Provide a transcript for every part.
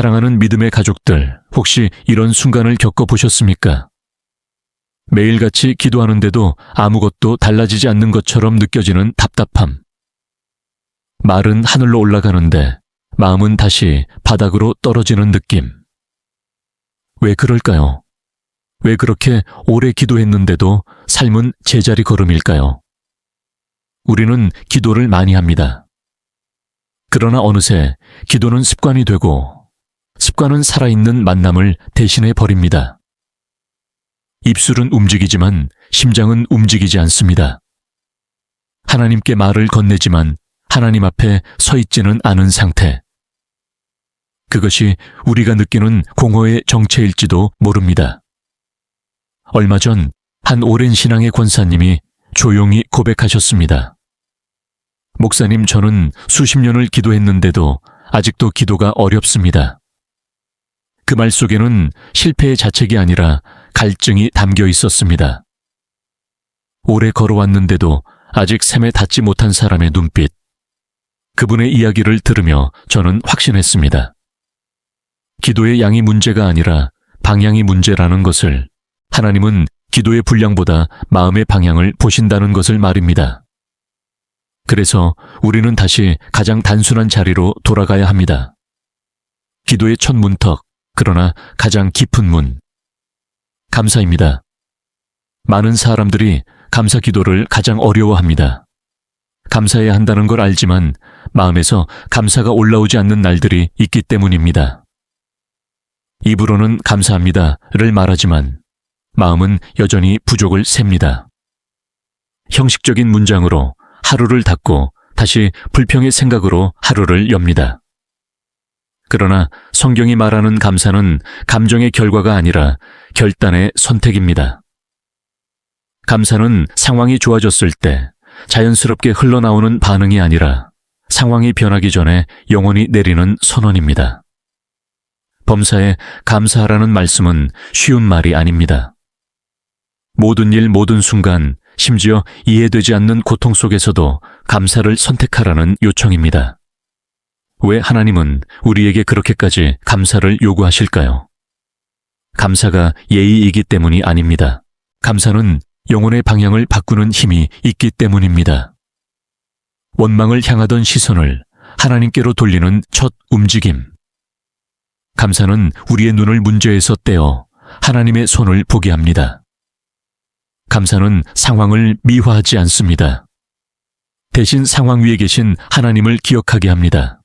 사랑하는 믿음의 가족들, 혹시 이런 순간을 겪어보셨습니까? 매일같이 기도하는데도 아무것도 달라지지 않는 것처럼 느껴지는 답답함. 말은 하늘로 올라가는데 마음은 다시 바닥으로 떨어지는 느낌. 왜 그럴까요? 왜 그렇게 오래 기도했는데도 삶은 제자리 걸음일까요? 우리는 기도를 많이 합니다. 그러나 어느새 기도는 습관이 되고 습관은 살아있는 만남을 대신해 버립니다. 입술은 움직이지만 심장은 움직이지 않습니다. 하나님께 말을 건네지만 하나님 앞에 서 있지는 않은 상태. 그것이 우리가 느끼는 공허의 정체일지도 모릅니다. 얼마 전 한 오랜 신앙의 권사님이 조용히 고백하셨습니다. 목사님, 저는 수십 년을 기도했는데도 아직도 기도가 어렵습니다. 그 말 속에는 실패의 자책이 아니라 갈증이 담겨 있었습니다. 오래 걸어왔는데도 아직 샘에 닿지 못한 사람의 눈빛. 그분의 이야기를 들으며 저는 확신했습니다. 기도의 양이 문제가 아니라 방향이 문제라는 것을, 하나님은 기도의 분량보다 마음의 방향을 보신다는 것을 말입니다. 그래서 우리는 다시 가장 단순한 자리로 돌아가야 합니다. 기도의 첫 문턱, 그러나 가장 깊은 문. 감사입니다. 많은 사람들이 감사 기도를 가장 어려워합니다. 감사해야 한다는 걸 알지만 마음에서 감사가 올라오지 않는 날들이 있기 때문입니다. 입으로는 감사합니다를 말하지만 마음은 여전히 부족을 셉니다. 형식적인 문장으로 하루를 닫고 다시 불평의 생각으로 하루를 엽니다. 그러나 성경이 말하는 감사는 감정의 결과가 아니라 결단의 선택입니다. 감사는 상황이 좋아졌을 때 자연스럽게 흘러나오는 반응이 아니라 상황이 변하기 전에 영원히 내리는 선언입니다. 범사에 감사하라는 말씀은 쉬운 말이 아닙니다. 모든 일, 모든 순간, 심지어 이해되지 않는 고통 속에서도 감사를 선택하라는 요청입니다. 왜 하나님은 우리에게 그렇게까지 감사를 요구하실까요? 감사가 예의이기 때문이 아닙니다. 감사는 영혼의 방향을 바꾸는 힘이 있기 때문입니다. 원망을 향하던 시선을 하나님께로 돌리는 첫 움직임. 감사는 우리의 눈을 문제에서 떼어 하나님의 손을 보게 합니다. 감사는 상황을 미화하지 않습니다. 대신 상황 위에 계신 하나님을 기억하게 합니다.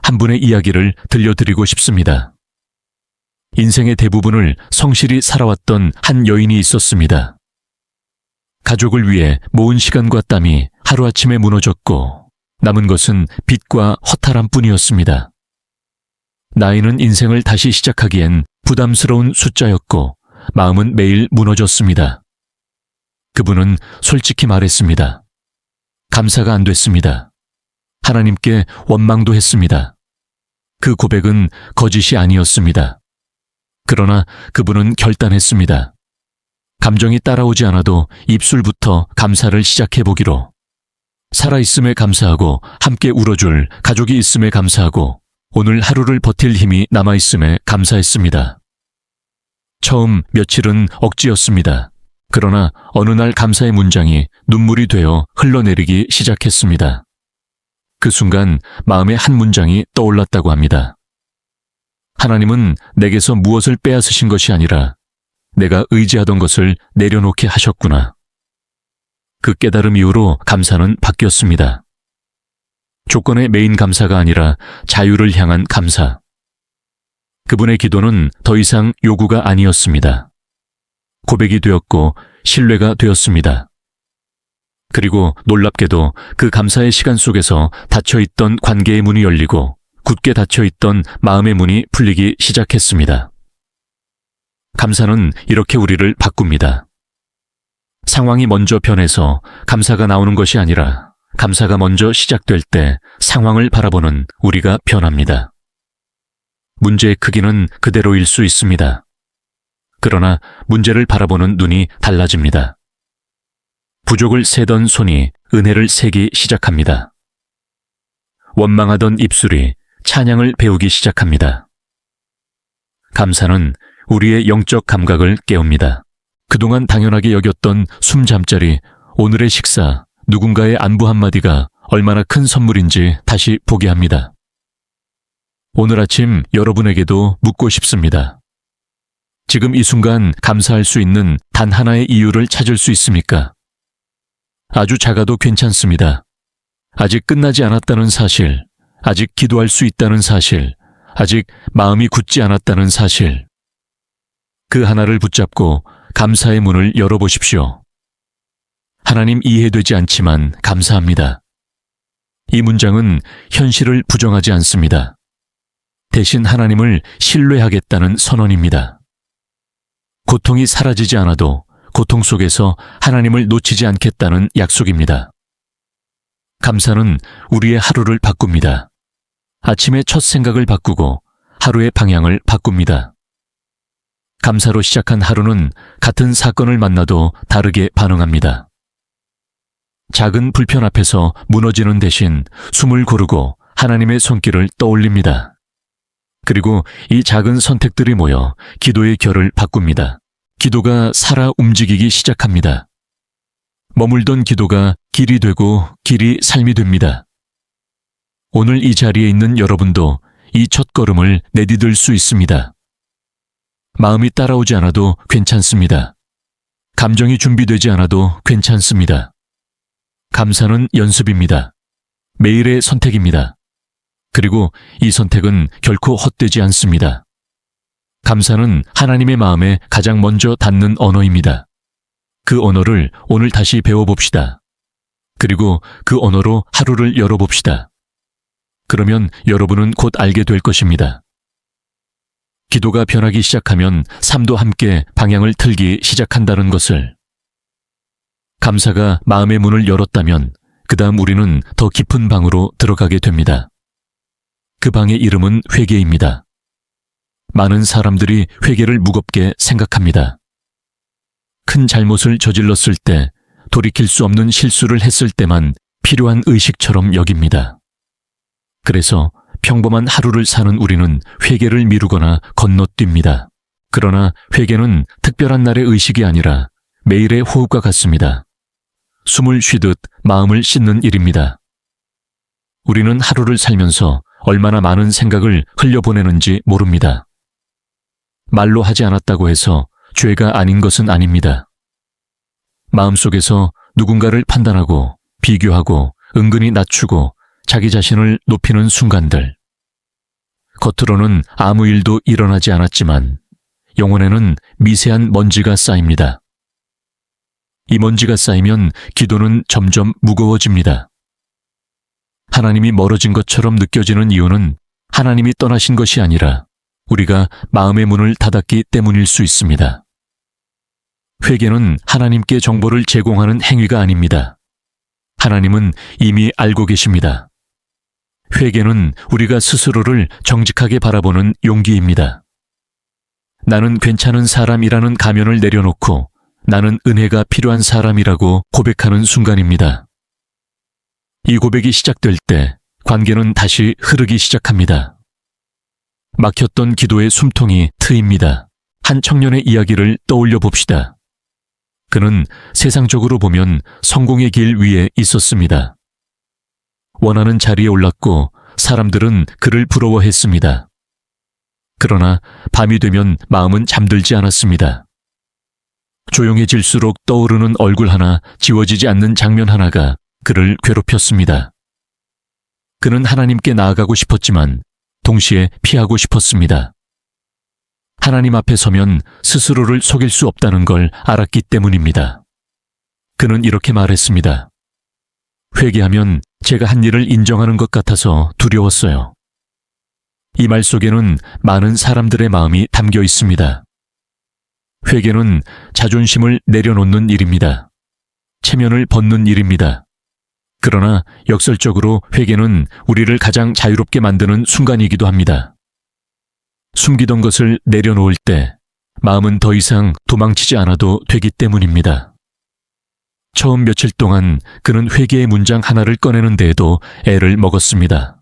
한 분의 이야기를 들려드리고 싶습니다. 인생의 대부분을 성실히 살아왔던 한 여인이 있었습니다. 가족을 위해 모은 시간과 땀이 하루아침에 무너졌고 남은 것은 빚과 허탈함 뿐이었습니다. 나이는 인생을 다시 시작하기엔 부담스러운 숫자였고 마음은 매일 무너졌습니다. 그분은 솔직히 말했습니다. 감사가 안 됐습니다. 하나님께 원망도 했습니다. 그 고백은 거짓이 아니었습니다. 그러나 그분은 결단했습니다. 감정이 따라오지 않아도 입술부터 감사를 시작해보기로. 살아있음에 감사하고 함께 울어줄 가족이 있음에 감사하고 오늘 하루를 버틸 힘이 남아있음에 감사했습니다. 처음 며칠은 억지였습니다. 그러나 어느 날 감사의 문장이 눈물이 되어 흘러내리기 시작했습니다. 그 순간 마음의 한 문장이 떠올랐다고 합니다. 하나님은 내게서 무엇을 빼앗으신 것이 아니라 내가 의지하던 것을 내려놓게 하셨구나. 그 깨달음 이후로 감사는 바뀌었습니다. 조건에 매인 감사가 아니라 자유를 향한 감사. 그분의 기도는 더 이상 요구가 아니었습니다. 고백이 되었고 신뢰가 되었습니다. 그리고 놀랍게도 그 감사의 시간 속에서 닫혀있던 관계의 문이 열리고 굳게 닫혀있던 마음의 문이 풀리기 시작했습니다. 감사는 이렇게 우리를 바꿉니다. 상황이 먼저 변해서 감사가 나오는 것이 아니라 감사가 먼저 시작될 때 상황을 바라보는 우리가 변합니다. 문제의 크기는 그대로일 수 있습니다. 그러나 문제를 바라보는 눈이 달라집니다. 부족을 세던 손이 은혜를 세기 시작합니다. 원망하던 입술이 찬양을 배우기 시작합니다. 감사는 우리의 영적 감각을 깨웁니다. 그동안 당연하게 여겼던 숨잠자리, 오늘의 식사, 누군가의 안부 한마디가 얼마나 큰 선물인지 다시 보게 합니다. 오늘 아침 여러분에게도 묻고 싶습니다. 지금 이 순간 감사할 수 있는 단 하나의 이유를 찾을 수 있습니까? 아주 작아도 괜찮습니다. 아직 끝나지 않았다는 사실, 아직 기도할 수 있다는 사실, 아직 마음이 굳지 않았다는 사실. 그 하나를 붙잡고 감사의 문을 열어보십시오. 하나님, 이해되지 않지만 감사합니다. 이 문장은 현실을 부정하지 않습니다. 대신 하나님을 신뢰하겠다는 선언입니다. 고통이 사라지지 않아도 고통 속에서 하나님을 놓치지 않겠다는 약속입니다. 감사는 우리의 하루를 바꿉니다. 아침의 첫 생각을 바꾸고 하루의 방향을 바꿉니다. 감사로 시작한 하루는 같은 사건을 만나도 다르게 반응합니다. 작은 불편 앞에서 무너지는 대신 숨을 고르고 하나님의 손길을 떠올립니다. 그리고 이 작은 선택들이 모여 기도의 결을 바꿉니다. 기도가 살아 움직이기 시작합니다. 머물던 기도가 길이 되고 길이 삶이 됩니다. 오늘 이 자리에 있는 여러분도 이 첫걸음을 내디딜 수 있습니다. 마음이 따라오지 않아도 괜찮습니다. 감정이 준비되지 않아도 괜찮습니다. 감사는 연습입니다. 매일의 선택입니다. 그리고 이 선택은 결코 헛되지 않습니다. 감사는 하나님의 마음에 가장 먼저 닿는 언어입니다. 그 언어를 오늘 다시 배워봅시다. 그리고 그 언어로 하루를 열어봅시다. 그러면 여러분은 곧 알게 될 것입니다. 기도가 변하기 시작하면 삶도 함께 방향을 틀기 시작한다는 것을. 감사가 마음의 문을 열었다면 그 다음 우리는 더 깊은 방으로 들어가게 됩니다. 그 방의 이름은 회개입니다. 많은 사람들이 회개를 무겁게 생각합니다. 큰 잘못을 저질렀을 때, 돌이킬 수 없는 실수를 했을 때만 필요한 의식처럼 여깁니다. 그래서 평범한 하루를 사는 우리는 회개를 미루거나 건너뜁니다. 그러나 회개는 특별한 날의 의식이 아니라 매일의 호흡과 같습니다. 숨을 쉬듯 마음을 씻는 일입니다. 우리는 하루를 살면서 얼마나 많은 생각을 흘려보내는지 모릅니다. 말로 하지 않았다고 해서 죄가 아닌 것은 아닙니다. 마음속에서 누군가를 판단하고 비교하고 은근히 낮추고 자기 자신을 높이는 순간들. 겉으로는 아무 일도 일어나지 않았지만 영혼에는 미세한 먼지가 쌓입니다. 이 먼지가 쌓이면 기도는 점점 무거워집니다. 하나님이 멀어진 것처럼 느껴지는 이유는 하나님이 떠나신 것이 아니라 우리가 마음의 문을 닫았기 때문일 수 있습니다. 회개는 하나님께 정보를 제공하는 행위가 아닙니다. 하나님은 이미 알고 계십니다. 회개는 우리가 스스로를 정직하게 바라보는 용기입니다. 나는 괜찮은 사람이라는 가면을 내려놓고 나는 은혜가 필요한 사람이라고 고백하는 순간입니다. 이 고백이 시작될 때 관계는 다시 흐르기 시작합니다. 막혔던 기도의 숨통이 트입니다. 한 청년의 이야기를 떠올려 봅시다. 그는 세상적으로 보면 성공의 길 위에 있었습니다. 원하는 자리에 올랐고 사람들은 그를 부러워했습니다. 그러나 밤이 되면 마음은 잠들지 않았습니다. 조용해질수록 떠오르는 얼굴 하나, 지워지지 않는 장면 하나가 그를 괴롭혔습니다. 그는 하나님께 나아가고 싶었지만 동시에 피하고 싶었습니다. 하나님 앞에 서면 스스로를 속일 수 없다는 걸 알았기 때문입니다. 그는 이렇게 말했습니다. 회개하면 제가 한 일을 인정하는 것 같아서 두려웠어요. 이 말 속에는 많은 사람들의 마음이 담겨 있습니다. 회개는 자존심을 내려놓는 일입니다. 체면을 벗는 일입니다. 그러나 역설적으로 회개는 우리를 가장 자유롭게 만드는 순간이기도 합니다. 숨기던 것을 내려놓을 때 마음은 더 이상 도망치지 않아도 되기 때문입니다. 처음 며칠 동안 그는 회개의 문장 하나를 꺼내는 데에도 애를 먹었습니다.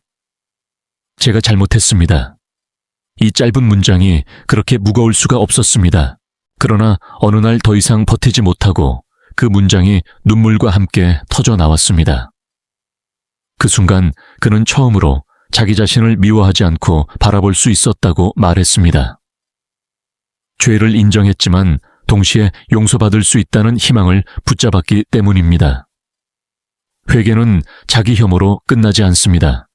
제가 잘못했습니다. 이 짧은 문장이 그렇게 무거울 수가 없었습니다. 그러나 어느 날 더 이상 버티지 못하고 그 문장이 눈물과 함께 터져 나왔습니다. 그 순간 그는 처음으로 자기 자신을 미워하지 않고 바라볼 수 있었다고 말했습니다. 죄를 인정했지만 동시에 용서받을 수 있다는 희망을 붙잡았기 때문입니다. 회개는 자기 혐오로 끝나지 않습니다.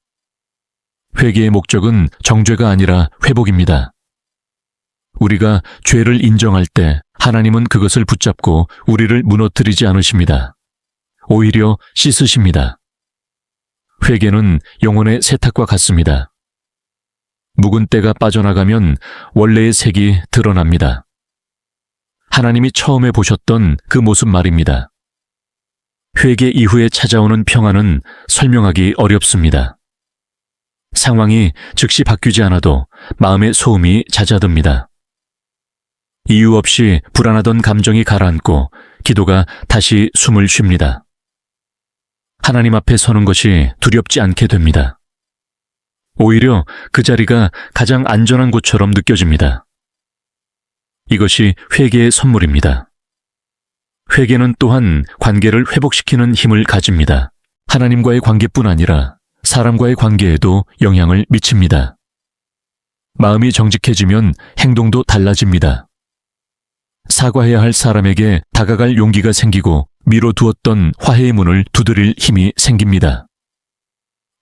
회개의 목적은 정죄가 아니라 회복입니다. 우리가 죄를 인정할 때 하나님은 그것을 붙잡고 우리를 무너뜨리지 않으십니다. 오히려 씻으십니다. 회개는 영혼의 세탁과 같습니다. 묵은 때가 빠져나가면 원래의 색이 드러납니다. 하나님이 처음에 보셨던 그 모습 말입니다. 회개 이후에 찾아오는 평안은 설명하기 어렵습니다. 상황이 즉시 바뀌지 않아도 마음의 소음이 잦아듭니다. 이유 없이 불안하던 감정이 가라앉고 기도가 다시 숨을 쉽니다. 하나님 앞에 서는 것이 두렵지 않게 됩니다. 오히려 그 자리가 가장 안전한 곳처럼 느껴집니다. 이것이 회개의 선물입니다. 회개는 또한 관계를 회복시키는 힘을 가집니다. 하나님과의 관계뿐 아니라 사람과의 관계에도 영향을 미칩니다. 마음이 정직해지면 행동도 달라집니다. 사과해야 할 사람에게 다가갈 용기가 생기고 미뤄두었던 화해의 문을 두드릴 힘이 생깁니다.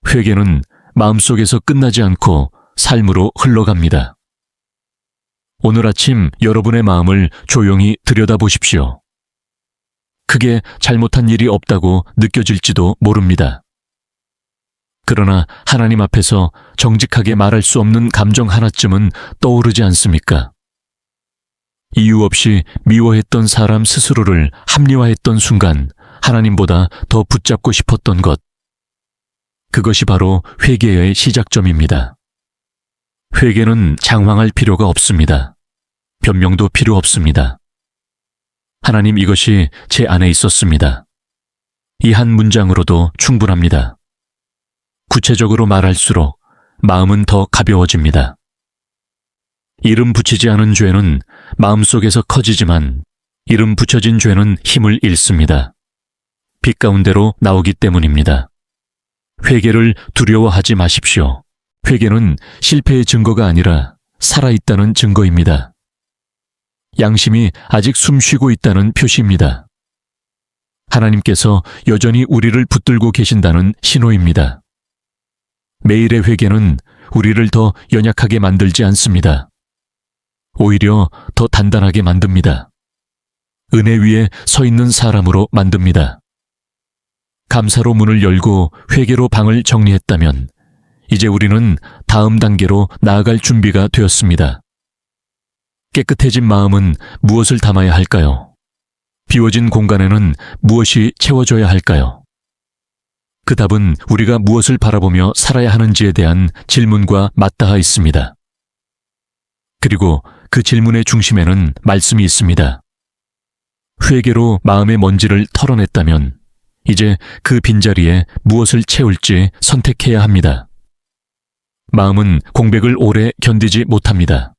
회개는 마음속에서 끝나지 않고 삶으로 흘러갑니다. 오늘 아침 여러분의 마음을 조용히 들여다보십시오. 크게 잘못한 일이 없다고 느껴질지도 모릅니다. 그러나 하나님 앞에서 정직하게 말할 수 없는 감정 하나쯤은 떠오르지 않습니까? 이유 없이 미워했던 사람 스스로를 합리화했던 순간 하나님보다 더 붙잡고 싶었던 것. 그것이 바로 회개의 시작점입니다. 회개는 장황할 필요가 없습니다. 변명도 필요 없습니다. 하나님, 이것이 제 안에 있었습니다. 이 한 문장으로도 충분합니다. 구체적으로 말할수록 마음은 더 가벼워집니다. 이름 붙이지 않은 죄는 마음속에서 커지지만 이름 붙여진 죄는 힘을 잃습니다. 빛 가운데로 나오기 때문입니다. 회개를 두려워하지 마십시오. 회개는 실패의 증거가 아니라 살아있다는 증거입니다. 양심이 아직 숨쉬고 있다는 표시입니다. 하나님께서 여전히 우리를 붙들고 계신다는 신호입니다. 매일의 회개는 우리를 더 연약하게 만들지 않습니다. 오히려 더 단단하게 만듭니다. 은혜 위에 서 있는 사람으로 만듭니다. 감사로 문을 열고 회개로 방을 정리했다면 이제 우리는 다음 단계로 나아갈 준비가 되었습니다. 깨끗해진 마음은 무엇을 담아야 할까요? 비워진 공간에는 무엇이 채워져야 할까요? 그 답은 우리가 무엇을 바라보며 살아야 하는지에 대한 질문과 맞닿아 있습니다. 그리고 그 질문의 중심에는 말씀이 있습니다. 회개로 마음의 먼지를 털어냈다면 이제 그 빈자리에 무엇을 채울지 선택해야 합니다. 마음은 공백을 오래 견디지 못합니다.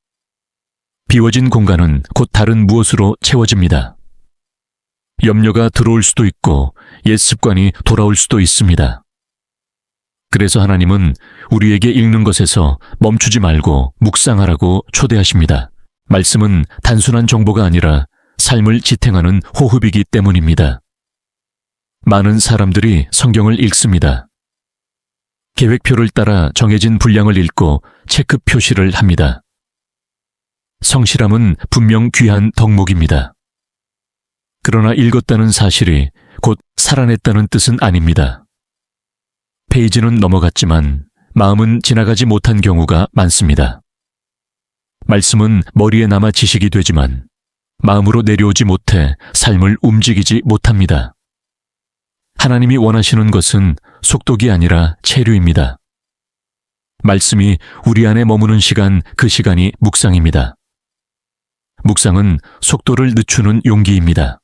비워진 공간은 곧 다른 무엇으로 채워집니다. 염려가 들어올 수도 있고 옛 습관이 돌아올 수도 있습니다. 그래서 하나님은 우리에게 읽는 것에서 멈추지 말고 묵상하라고 초대하십니다. 말씀은 단순한 정보가 아니라 삶을 지탱하는 호흡이기 때문입니다. 많은 사람들이 성경을 읽습니다. 계획표를 따라 정해진 분량을 읽고 체크 표시를 합니다. 성실함은 분명 귀한 덕목입니다. 그러나 읽었다는 사실이 곧 살아냈다는 뜻은 아닙니다. 페이지는 넘어갔지만 마음은 지나가지 못한 경우가 많습니다. 말씀은 머리에 남아 지식이 되지만 마음으로 내려오지 못해 삶을 움직이지 못합니다. 하나님이 원하시는 것은 속독이 아니라 체류입니다. 말씀이 우리 안에 머무는 시간, 그 시간이 묵상입니다. 묵상은 속도를 늦추는 용기입니다.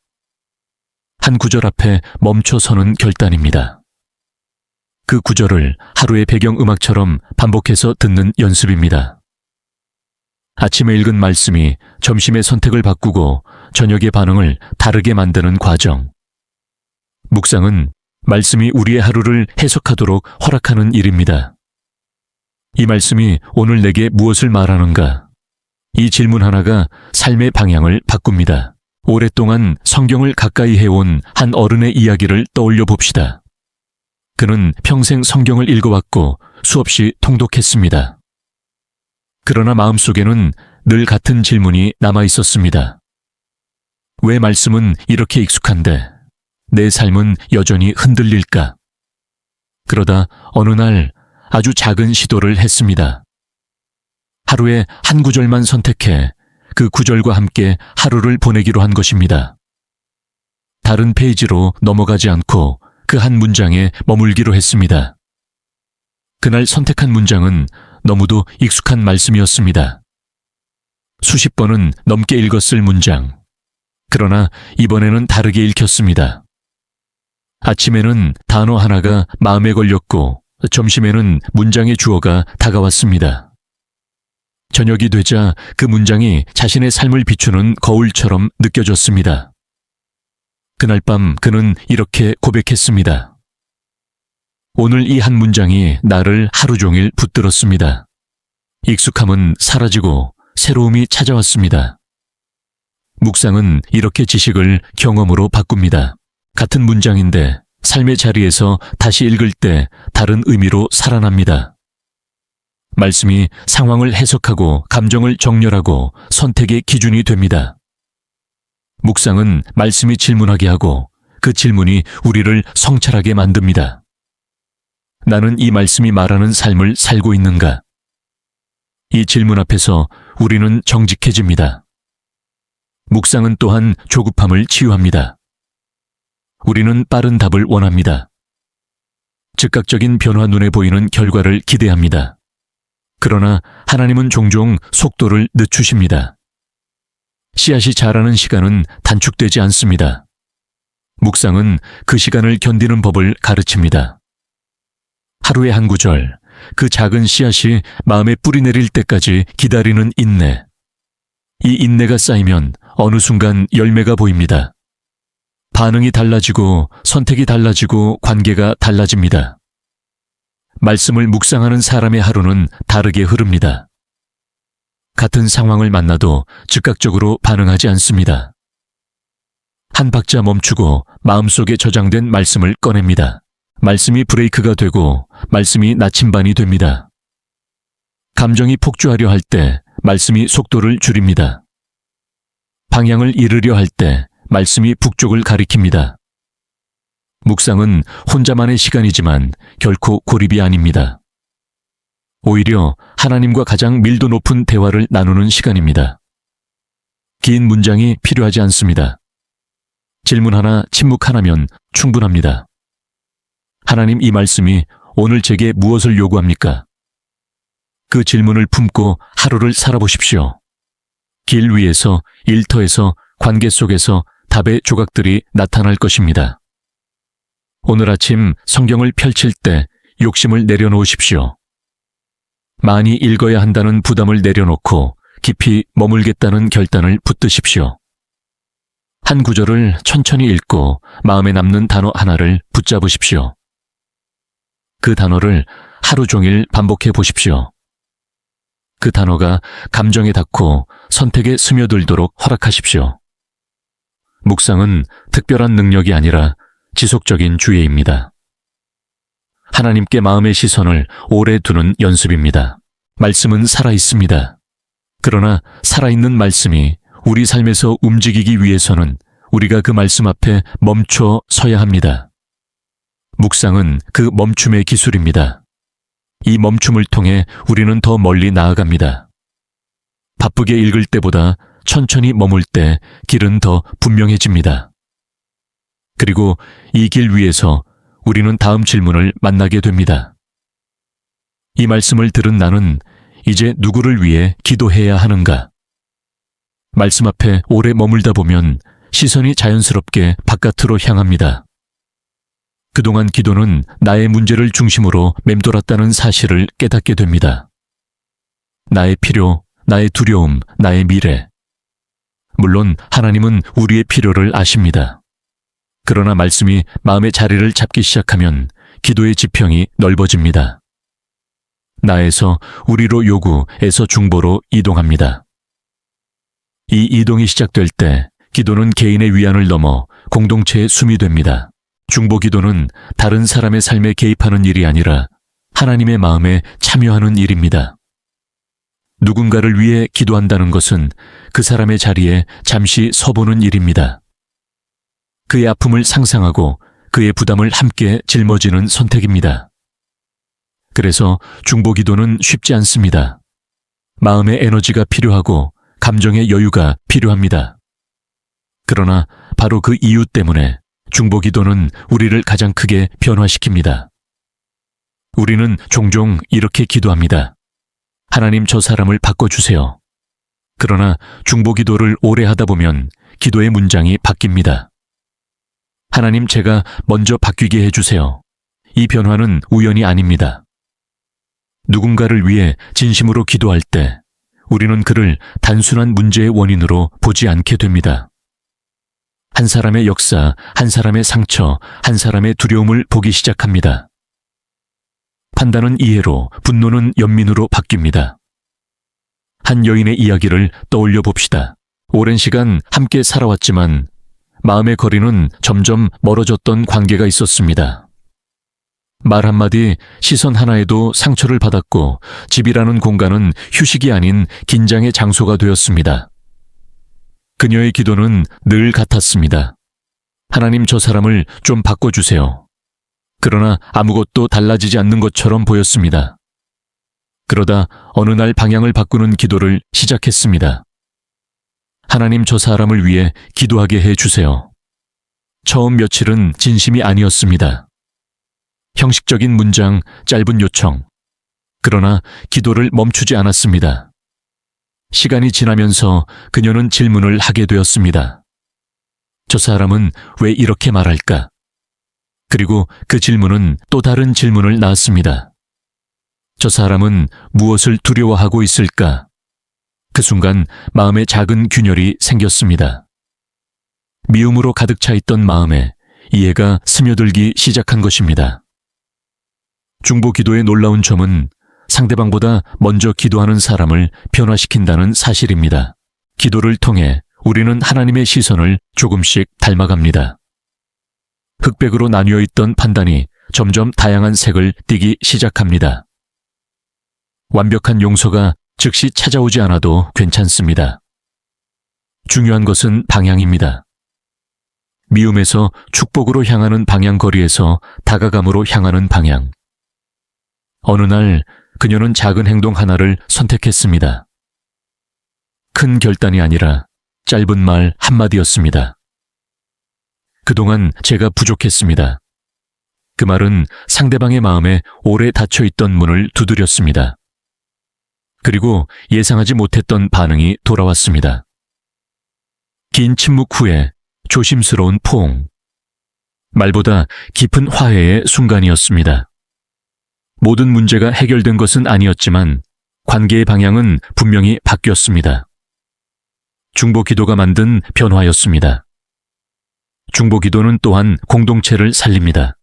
한 구절 앞에 멈춰서는 결단입니다. 그 구절을 하루의 배경음악처럼 반복해서 듣는 연습입니다. 아침에 읽은 말씀이 점심의 선택을 바꾸고 저녁의 반응을 다르게 만드는 과정. 묵상은 말씀이 우리의 하루를 해석하도록 허락하는 일입니다. 이 말씀이 오늘 내게 무엇을 말하는가? 이 질문 하나가 삶의 방향을 바꿉니다. 오랫동안 성경을 가까이 해온 한 어른의 이야기를 떠올려 봅시다. 그는 평생 성경을 읽어왔고 수없이 통독했습니다. 그러나 마음속에는 늘 같은 질문이 남아 있었습니다. 왜 말씀은 이렇게 익숙한데 내 삶은 여전히 흔들릴까? 그러다 어느 날 아주 작은 시도를 했습니다. 하루에 한 구절만 선택해 그 구절과 함께 하루를 보내기로 한 것입니다. 다른 페이지로 넘어가지 않고 그 한 문장에 머물기로 했습니다. 그날 선택한 문장은 너무도 익숙한 말씀이었습니다. 수십 번은 넘게 읽었을 문장. 그러나 이번에는 다르게 읽혔습니다. 아침에는 단어 하나가 마음에 걸렸고 점심에는 문장의 주어가 다가왔습니다. 저녁이 되자 그 문장이 자신의 삶을 비추는 거울처럼 느껴졌습니다. 그날 밤 그는 이렇게 고백했습니다. 오늘 이 한 문장이 나를 하루 종일 붙들었습니다. 익숙함은 사라지고 새로움이 찾아왔습니다. 묵상은 이렇게 지식을 경험으로 바꿉니다. 같은 문장인데 삶의 자리에서 다시 읽을 때 다른 의미로 살아납니다. 말씀이 상황을 해석하고 감정을 정렬하고 선택의 기준이 됩니다. 묵상은 말씀이 질문하게 하고 그 질문이 우리를 성찰하게 만듭니다. 나는 이 말씀이 말하는 삶을 살고 있는가? 이 질문 앞에서 우리는 정직해집니다. 묵상은 또한 조급함을 치유합니다. 우리는 빠른 답을 원합니다. 즉각적인 변화 눈에 보이는 결과를 기대합니다. 그러나 하나님은 종종 속도를 늦추십니다. 씨앗이 자라는 시간은 단축되지 않습니다. 묵상은 그 시간을 견디는 법을 가르칩니다. 하루에 한 구절, 그 작은 씨앗이 마음에 뿌리 내릴 때까지 기다리는 인내. 이 인내가 쌓이면 어느 순간 열매가 보입니다. 반응이 달라지고 선택이 달라지고 관계가 달라집니다. 말씀을 묵상하는 사람의 하루는 다르게 흐릅니다. 같은 상황을 만나도 즉각적으로 반응하지 않습니다. 한 박자 멈추고 마음속에 저장된 말씀을 꺼냅니다. 말씀이 브레이크가 되고 말씀이 나침반이 됩니다. 감정이 폭주하려 할 때 말씀이 속도를 줄입니다. 방향을 잃으려 할 때 말씀이 북쪽을 가리킵니다. 묵상은 혼자만의 시간이지만 결코 고립이 아닙니다. 오히려 하나님과 가장 밀도 높은 대화를 나누는 시간입니다. 긴 문장이 필요하지 않습니다. 질문 하나, 침묵 하나면 충분합니다. 하나님, 이 말씀이 오늘 제게 무엇을 요구합니까? 그 질문을 품고 하루를 살아보십시오. 길 위에서, 일터에서, 관계 속에서 답의 조각들이 나타날 것입니다. 오늘 아침 성경을 펼칠 때 욕심을 내려놓으십시오. 많이 읽어야 한다는 부담을 내려놓고 깊이 머물겠다는 결단을 붙드십시오. 한 구절을 천천히 읽고 마음에 남는 단어 하나를 붙잡으십시오. 그 단어를 하루 종일 반복해 보십시오. 그 단어가 감정에 닿고 선택에 스며들도록 허락하십시오. 묵상은 특별한 능력이 아니라 지속적인 주의입니다. 하나님께 마음의 시선을 오래 두는 연습입니다. 말씀은 살아있습니다. 그러나 살아있는 말씀이 우리 삶에서 움직이기 위해서는 우리가 그 말씀 앞에 멈춰 서야 합니다. 묵상은 그 멈춤의 기술입니다. 이 멈춤을 통해 우리는 더 멀리 나아갑니다. 바쁘게 읽을 때보다 천천히 머물 때 길은 더 분명해집니다. 그리고 이 길 위에서 우리는 다음 질문을 만나게 됩니다. 이 말씀을 들은 나는 이제 누구를 위해 기도해야 하는가? 말씀 앞에 오래 머물다 보면 시선이 자연스럽게 바깥으로 향합니다. 그동안 기도는 나의 문제를 중심으로 맴돌았다는 사실을 깨닫게 됩니다. 나의 필요, 나의 두려움, 나의 미래. 물론 하나님은 우리의 필요를 아십니다. 그러나 말씀이 마음의 자리를 잡기 시작하면 기도의 지평이 넓어집니다. 나에서 우리로 요구에서 중보로 이동합니다. 이 이동이 시작될 때 기도는 개인의 위안을 넘어 공동체의 숨이 됩니다. 중보 기도는 다른 사람의 삶에 개입하는 일이 아니라 하나님의 마음에 참여하는 일입니다. 누군가를 위해 기도한다는 것은 그 사람의 자리에 잠시 서보는 일입니다. 그의 아픔을 상상하고 그의 부담을 함께 짊어지는 선택입니다. 그래서 중보 기도는 쉽지 않습니다. 마음의 에너지가 필요하고 감정의 여유가 필요합니다. 그러나 바로 그 이유 때문에 중보 기도는 우리를 가장 크게 변화시킵니다. 우리는 종종 이렇게 기도합니다. 하나님, 저 사람을 바꿔주세요. 그러나 중보 기도를 오래 하다 보면 기도의 문장이 바뀝니다. 하나님, 제가 먼저 바뀌게 해주세요. 이 변화는 우연이 아닙니다. 누군가를 위해 진심으로 기도할 때 우리는 그를 단순한 문제의 원인으로 보지 않게 됩니다. 한 사람의 역사, 한 사람의 상처, 한 사람의 두려움을 보기 시작합니다. 판단은 이해로, 분노는 연민으로 바뀝니다. 한 여인의 이야기를 떠올려 봅시다. 오랜 시간 함께 살아왔지만 마음의 거리는 점점 멀어졌던 관계가 있었습니다. 말 한마디, 시선 하나에도 상처를 받았고 집이라는 공간은 휴식이 아닌 긴장의 장소가 되었습니다. 그녀의 기도는 늘 같았습니다. 하나님, 저 사람을 좀 바꿔주세요. 그러나 아무것도 달라지지 않는 것처럼 보였습니다. 그러다 어느 날 방향을 바꾸는 기도를 시작했습니다. 하나님, 저 사람을 위해 기도하게 해주세요. 처음 며칠은 진심이 아니었습니다. 형식적인 문장, 짧은 요청. 그러나 기도를 멈추지 않았습니다. 시간이 지나면서 그녀는 질문을 하게 되었습니다. 저 사람은 왜 이렇게 말할까? 그리고 그 질문은 또 다른 질문을 낳았습니다. 저 사람은 무엇을 두려워하고 있을까? 그 순간 마음에 작은 균열이 생겼습니다. 미움으로 가득 차 있던 마음에 이해가 스며들기 시작한 것입니다. 중보 기도의 놀라운 점은 상대방보다 먼저 기도하는 사람을 변화시킨다는 사실입니다. 기도를 통해 우리는 하나님의 시선을 조금씩 닮아갑니다. 흑백으로 나뉘어 있던 판단이 점점 다양한 색을 띠기 시작합니다. 완벽한 용서가 즉시 찾아오지 않아도 괜찮습니다. 중요한 것은 방향입니다. 미움에서 축복으로 향하는 방향, 거리에서 다가감으로 향하는 방향. 어느 날 그녀는 작은 행동 하나를 선택했습니다. 큰 결단이 아니라 짧은 말 한마디였습니다. 그동안 제가 부족했습니다. 그 말은 상대방의 마음에 오래 닫혀있던 문을 두드렸습니다. 그리고 예상하지 못했던 반응이 돌아왔습니다. 긴 침묵 후에 조심스러운 포옹. 말보다 깊은 화해의 순간이었습니다. 모든 문제가 해결된 것은 아니었지만 관계의 방향은 분명히 바뀌었습니다. 중보 기도가 만든 변화였습니다. 중보 기도는 또한 공동체를 살립니다.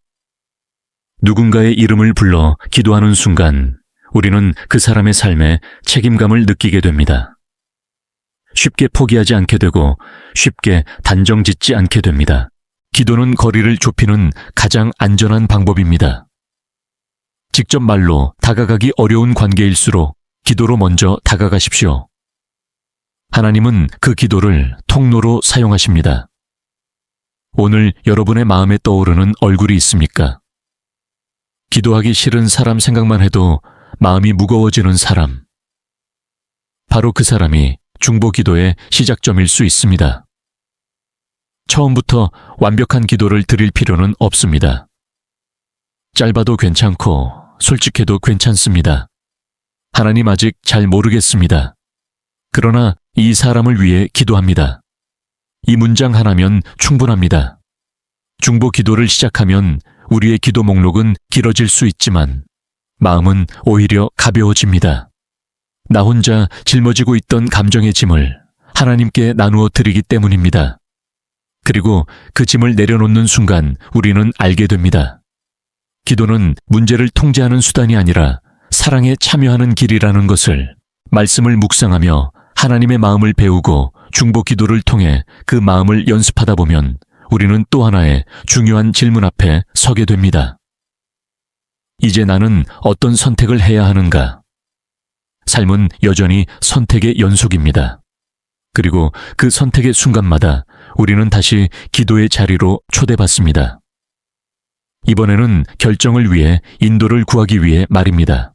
누군가의 이름을 불러 기도하는 순간 우리는 그 사람의 삶에 책임감을 느끼게 됩니다. 쉽게 포기하지 않게 되고 쉽게 단정 짓지 않게 됩니다. 기도는 거리를 좁히는 가장 안전한 방법입니다. 직접 말로 다가가기 어려운 관계일수록 기도로 먼저 다가가십시오. 하나님은 그 기도를 통로로 사용하십니다. 오늘 여러분의 마음에 떠오르는 얼굴이 있습니까? 기도하기 싫은 사람 생각만 해도 마음이 무거워지는 사람. 바로 그 사람이 중보 기도의 시작점일 수 있습니다. 처음부터 완벽한 기도를 드릴 필요는 없습니다. 짧아도 괜찮고 솔직해도 괜찮습니다. 하나님, 아직 잘 모르겠습니다. 그러나 이 사람을 위해 기도합니다. 이 문장 하나면 충분합니다. 중보 기도를 시작하면 우리의 기도 목록은 길어질 수 있지만 마음은 오히려 가벼워집니다. 나 혼자 짊어지고 있던 감정의 짐을 하나님께 나누어 드리기 때문입니다. 그리고 그 짐을 내려놓는 순간 우리는 알게 됩니다. 기도는 문제를 통제하는 수단이 아니라 사랑에 참여하는 길이라는 것을, 말씀을 묵상하며 하나님의 마음을 배우고 중보 기도를 통해 그 마음을 연습하다 보면 우리는 또 하나의 중요한 질문 앞에 서게 됩니다. 이제 나는 어떤 선택을 해야 하는가? 삶은 여전히 선택의 연속입니다. 그리고 그 선택의 순간마다 우리는 다시 기도의 자리로 초대받습니다. 이번에는 결정을 위해 인도를 구하기 위해 말입니다.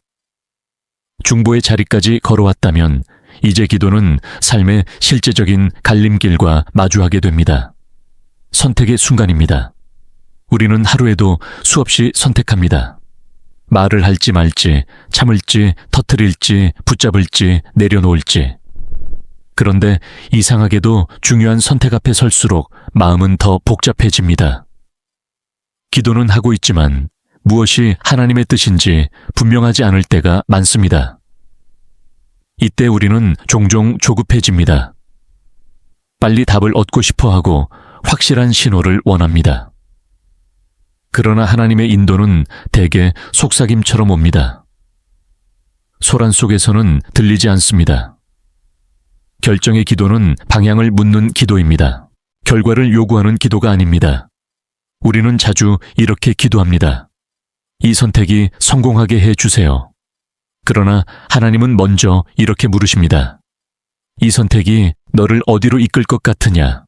중보의 자리까지 걸어왔다면 이제 기도는 삶의 실제적인 갈림길과 마주하게 됩니다. 선택의 순간입니다. 우리는 하루에도 수없이 선택합니다. 말을 할지 말지, 참을지, 터뜨릴지, 붙잡을지, 내려놓을지. 그런데 이상하게도 중요한 선택 앞에 설수록 마음은 더 복잡해집니다. 기도는 하고 있지만 무엇이 하나님의 뜻인지 분명하지 않을 때가 많습니다. 이때 우리는 종종 조급해집니다. 빨리 답을 얻고 싶어 하고 확실한 신호를 원합니다. 그러나 하나님의 인도는 대개 속삭임처럼 옵니다. 소란 속에서는 들리지 않습니다. 결정의 기도는 방향을 묻는 기도입니다. 결과를 요구하는 기도가 아닙니다. 우리는 자주 이렇게 기도합니다. 이 선택이 성공하게 해 주세요. 그러나 하나님은 먼저 이렇게 물으십니다. 이 선택이 너를 어디로 이끌 것 같으냐?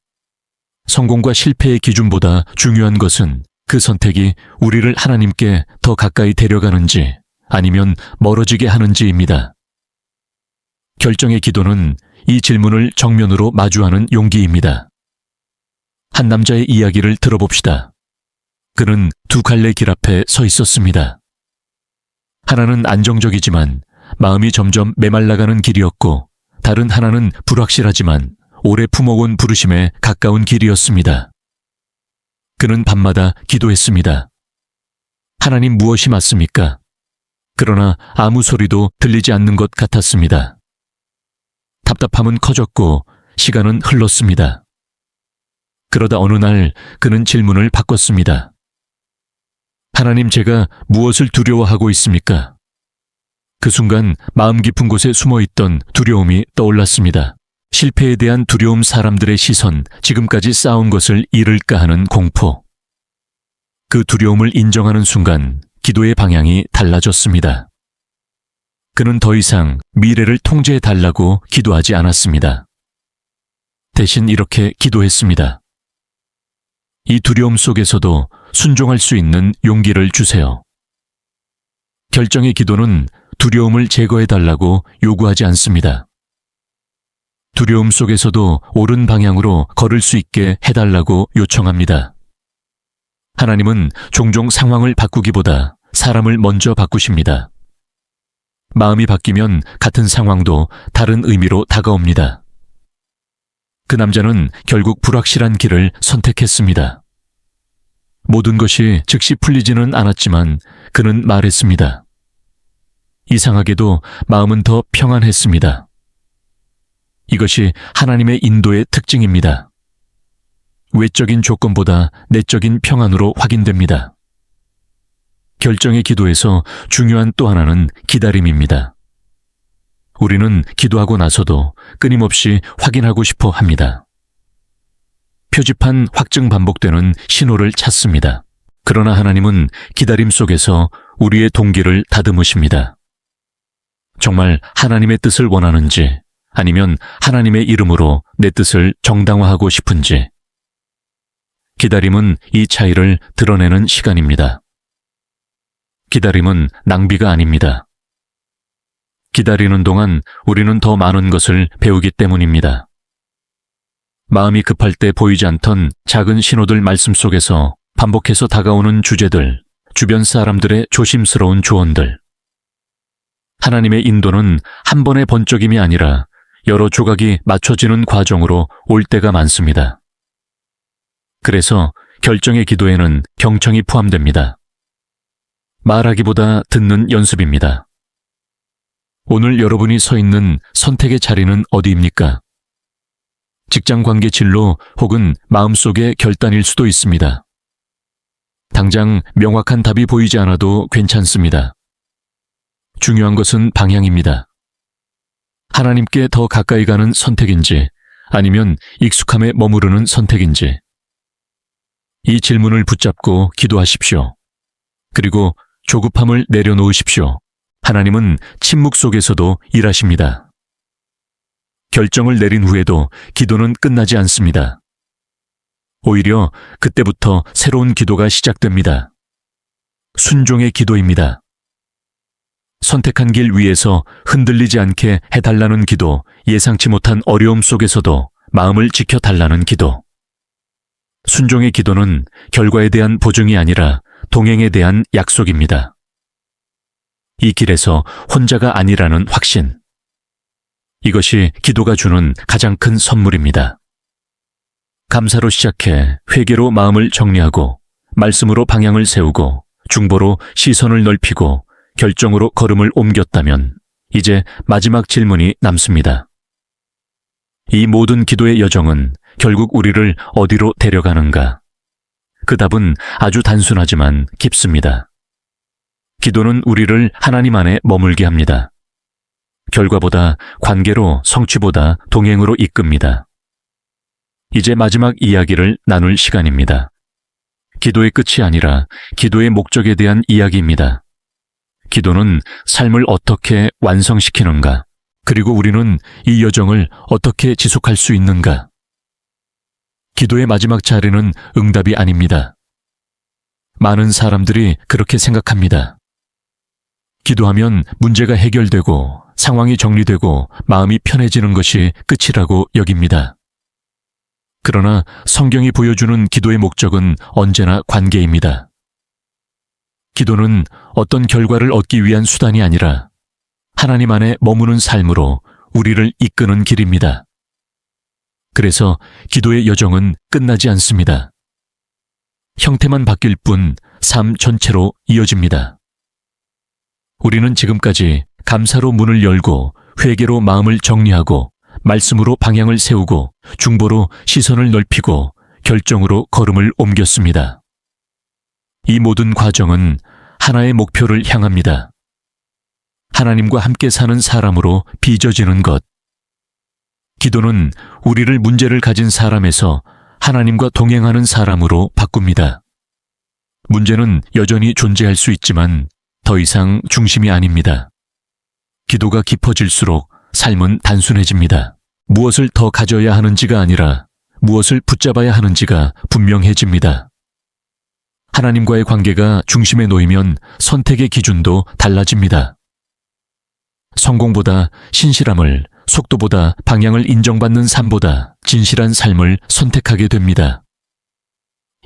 성공과 실패의 기준보다 중요한 것은 그 선택이 우리를 하나님께 더 가까이 데려가는지 아니면 멀어지게 하는지입니다. 결정의 기도는 이 질문을 정면으로 마주하는 용기입니다. 한 남자의 이야기를 들어봅시다. 그는 두 갈래 길 앞에 서 있었습니다. 하나는 안정적이지만 마음이 점점 메말라가는 길이었고, 다른 하나는 불확실하지만 오래 품어온 부르심에 가까운 길이었습니다. 그는 밤마다 기도했습니다. 하나님, 무엇이 맞습니까? 그러나 아무 소리도 들리지 않는 것 같았습니다. 답답함은 커졌고 시간은 흘렀습니다. 그러다 어느 날 그는 질문을 바꿨습니다. 하나님, 제가 무엇을 두려워하고 있습니까? 그 순간 마음 깊은 곳에 숨어있던 두려움이 떠올랐습니다. 실패에 대한 두려움, 사람들의 시선, 지금까지 쌓아온 것을 잃을까 하는 공포. 그 두려움을 인정하는 순간 기도의 방향이 달라졌습니다. 그는 더 이상 미래를 통제해달라고 기도하지 않았습니다. 대신 이렇게 기도했습니다. 이 두려움 속에서도 순종할 수 있는 용기를 주세요. 결정의 기도는 두려움을 제거해달라고 요구하지 않습니다. 두려움 속에서도 옳은 방향으로 걸을 수 있게 해달라고 요청합니다. 하나님은 종종 상황을 바꾸기보다 사람을 먼저 바꾸십니다. 마음이 바뀌면 같은 상황도 다른 의미로 다가옵니다. 그 남자는 결국 불확실한 길을 선택했습니다. 모든 것이 즉시 풀리지는 않았지만 그는 말했습니다. 이상하게도 마음은 더 평안했습니다. 이것이 하나님의 인도의 특징입니다. 외적인 조건보다 내적인 평안으로 확인됩니다. 결정의 기도에서 중요한 또 하나는 기다림입니다. 우리는 기도하고 나서도 끊임없이 확인하고 싶어 합니다. 표지판 확증 반복되는 신호를 찾습니다. 그러나 하나님은 기다림 속에서 우리의 동기를 다듬으십니다. 정말 하나님의 뜻을 원하는지, 아니면 하나님의 이름으로 내 뜻을 정당화하고 싶은지. 기다림은 이 차이를 드러내는 시간입니다. 기다림은 낭비가 아닙니다. 기다리는 동안 우리는 더 많은 것을 배우기 때문입니다. 마음이 급할 때 보이지 않던 작은 신호들, 말씀 속에서 반복해서 다가오는 주제들, 주변 사람들의 조심스러운 조언들. 하나님의 인도는 한 번의 번쩍임이 아니라 여러 조각이 맞춰지는 과정으로 올 때가 많습니다. 그래서 결정의 기도에는 경청이 포함됩니다. 말하기보다 듣는 연습입니다. 오늘 여러분이 서 있는 선택의 자리는 어디입니까? 직장 관계 진로 혹은 마음속의 결단일 수도 있습니다. 당장 명확한 답이 보이지 않아도 괜찮습니다. 중요한 것은 방향입니다. 하나님께 더 가까이 가는 선택인지 아니면 익숙함에 머무르는 선택인지 이 질문을 붙잡고 기도하십시오. 그리고 조급함을 내려놓으십시오. 하나님은 침묵 속에서도 일하십니다. 결정을 내린 후에도 기도는 끝나지 않습니다. 오히려 그때부터 새로운 기도가 시작됩니다. 순종의 기도입니다. 선택한 길 위에서 흔들리지 않게 해달라는 기도, 예상치 못한 어려움 속에서도 마음을 지켜달라는 기도. 순종의 기도는 결과에 대한 보증이 아니라 동행에 대한 약속입니다. 이 길에서 혼자가 아니라는 확신. 이것이 기도가 주는 가장 큰 선물입니다. 감사로 시작해 회개로 마음을 정리하고 말씀으로 방향을 세우고 중보로 시선을 넓히고 결정으로 걸음을 옮겼다면 이제 마지막 질문이 남습니다. 이 모든 기도의 여정은 결국 우리를 어디로 데려가는가? 그 답은 아주 단순하지만 깊습니다. 기도는 우리를 하나님 안에 머물게 합니다. 결과보다 관계로, 성취보다 동행으로 이끕니다. 이제 마지막 이야기를 나눌 시간입니다. 기도의 끝이 아니라 기도의 목적에 대한 이야기입니다. 기도는 삶을 어떻게 완성시키는가, 그리고 우리는 이 여정을 어떻게 지속할 수 있는가? 기도의 마지막 자리는 응답이 아닙니다. 많은 사람들이 그렇게 생각합니다. 기도하면 문제가 해결되고 상황이 정리되고 마음이 편해지는 것이 끝이라고 여깁니다. 그러나 성경이 보여주는 기도의 목적은 언제나 관계입니다. 기도는 어떤 결과를 얻기 위한 수단이 아니라 하나님 안에 머무는 삶으로 우리를 이끄는 길입니다. 그래서 기도의 여정은 끝나지 않습니다. 형태만 바뀔 뿐 삶 전체로 이어집니다. 우리는 지금까지 감사로 문을 열고 회개로 마음을 정리하고 말씀으로 방향을 세우고 중보로 시선을 넓히고 결정으로 걸음을 옮겼습니다. 이 모든 과정은 하나의 목표를 향합니다. 하나님과 함께 사는 사람으로 빚어지는 것. 기도는 우리를 문제를 가진 사람에서 하나님과 동행하는 사람으로 바꿉니다. 문제는 여전히 존재할 수 있지만 더 이상 중심이 아닙니다. 기도가 깊어질수록 삶은 단순해집니다. 무엇을 더 가져야 하는지가 아니라 무엇을 붙잡아야 하는지가 분명해집니다. 하나님과의 관계가 중심에 놓이면 선택의 기준도 달라집니다. 성공보다 신실함을, 속도보다 방향을 인정받는 삶보다 진실한 삶을 선택하게 됩니다.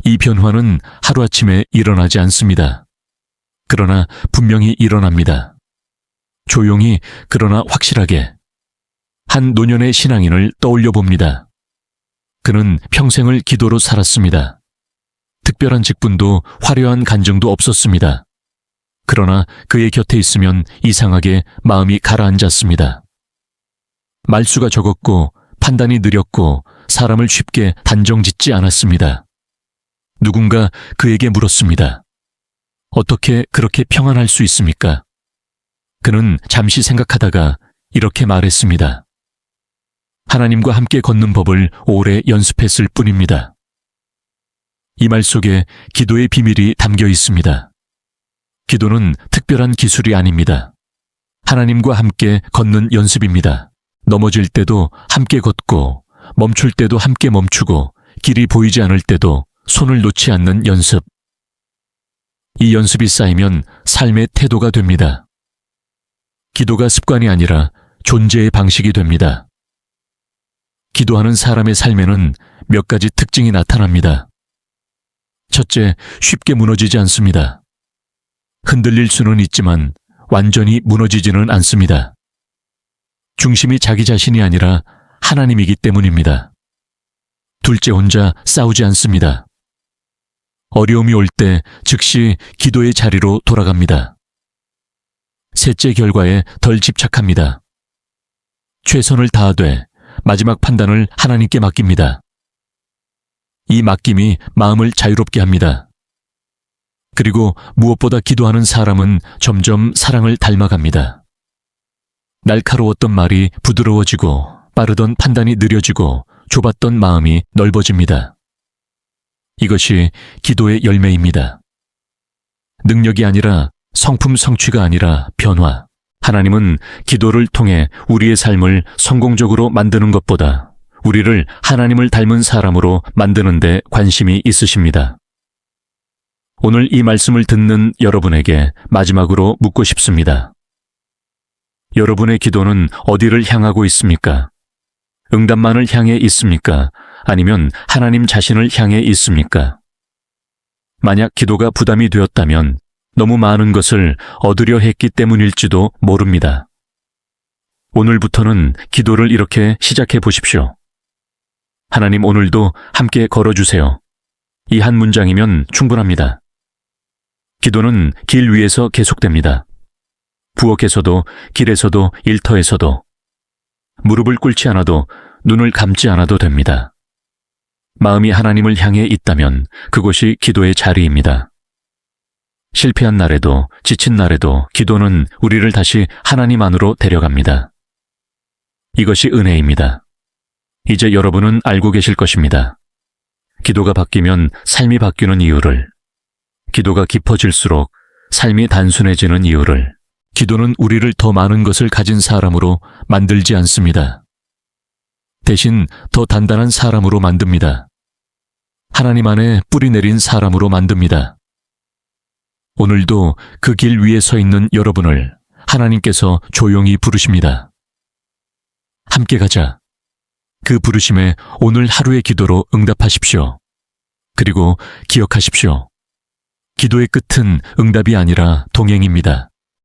이 변화는 하루아침에 일어나지 않습니다. 그러나 분명히 일어납니다. 조용히 그러나 확실하게. 한 노년의 신앙인을 떠올려 봅니다. 그는 평생을 기도로 살았습니다. 특별한 직분도 화려한 간증도 없었습니다. 그러나 그의 곁에 있으면 이상하게 마음이 가라앉았습니다. 말수가 적었고 판단이 느렸고 사람을 쉽게 단정짓지 않았습니다. 누군가 그에게 물었습니다. 어떻게 그렇게 평안할 수 있습니까? 그는 잠시 생각하다가 이렇게 말했습니다. 하나님과 함께 걷는 법을 오래 연습했을 뿐입니다. 이 말 속에 기도의 비밀이 담겨 있습니다. 기도는 특별한 기술이 아닙니다. 하나님과 함께 걷는 연습입니다. 넘어질 때도 함께 걷고 멈출 때도 함께 멈추고 길이 보이지 않을 때도 손을 놓지 않는 연습. 이 연습이 쌓이면 삶의 태도가 됩니다. 기도가 습관이 아니라 존재의 방식이 됩니다. 기도하는 사람의 삶에는 몇 가지 특징이 나타납니다. 첫째, 쉽게 무너지지 않습니다. 흔들릴 수는 있지만 완전히 무너지지는 않습니다. 중심이 자기 자신이 아니라 하나님이기 때문입니다. 둘째, 혼자 싸우지 않습니다. 어려움이 올 때 즉시 기도의 자리로 돌아갑니다. 셋째 결과에 덜 집착합니다. 최선을 다하되 마지막 판단을 하나님께 맡깁니다. 이 맡김이 마음을 자유롭게 합니다. 그리고 무엇보다 기도하는 사람은 점점 사랑을 닮아갑니다. 날카로웠던 말이 부드러워지고 빠르던 판단이 느려지고 좁았던 마음이 넓어집니다. 이것이 기도의 열매입니다. 능력이 아니라 성품 성취가 아니라 변화. 하나님은 기도를 통해 우리의 삶을 성공적으로 만드는 것보다 우리를 하나님을 닮은 사람으로 만드는 데 관심이 있으십니다. 오늘 이 말씀을 듣는 여러분에게 마지막으로 묻고 싶습니다. 여러분의 기도는 어디를 향하고 있습니까? 응답만을 향해 있습니까? 아니면 하나님 자신을 향해 있습니까? 만약 기도가 부담이 되었다면 너무 많은 것을 얻으려 했기 때문일지도 모릅니다. 오늘부터는 기도를 이렇게 시작해 보십시오. 하나님, 오늘도 함께 걸어주세요. 이 한 문장이면 충분합니다. 기도는 길 위에서 계속됩니다. 부엌에서도, 길에서도, 일터에서도. 무릎을 꿇지 않아도, 눈을 감지 않아도 됩니다. 마음이 하나님을 향해 있다면 그곳이 기도의 자리입니다. 실패한 날에도, 지친 날에도 기도는 우리를 다시 하나님 안으로 데려갑니다. 이것이 은혜입니다. 이제 여러분은 알고 계실 것입니다. 기도가 바뀌면 삶이 바뀌는 이유를, 기도가 깊어질수록 삶이 단순해지는 이유를. 기도는 우리를 더 많은 것을 가진 사람으로 만들지 않습니다. 대신 더 단단한 사람으로 만듭니다. 하나님 안에 뿌리 내린 사람으로 만듭니다. 오늘도 그 길 위에 서 있는 여러분을 하나님께서 조용히 부르십니다. 함께 가자. 그 부르심에 오늘 하루의 기도로 응답하십시오. 그리고 기억하십시오. 기도의 끝은 응답이 아니라 동행입니다.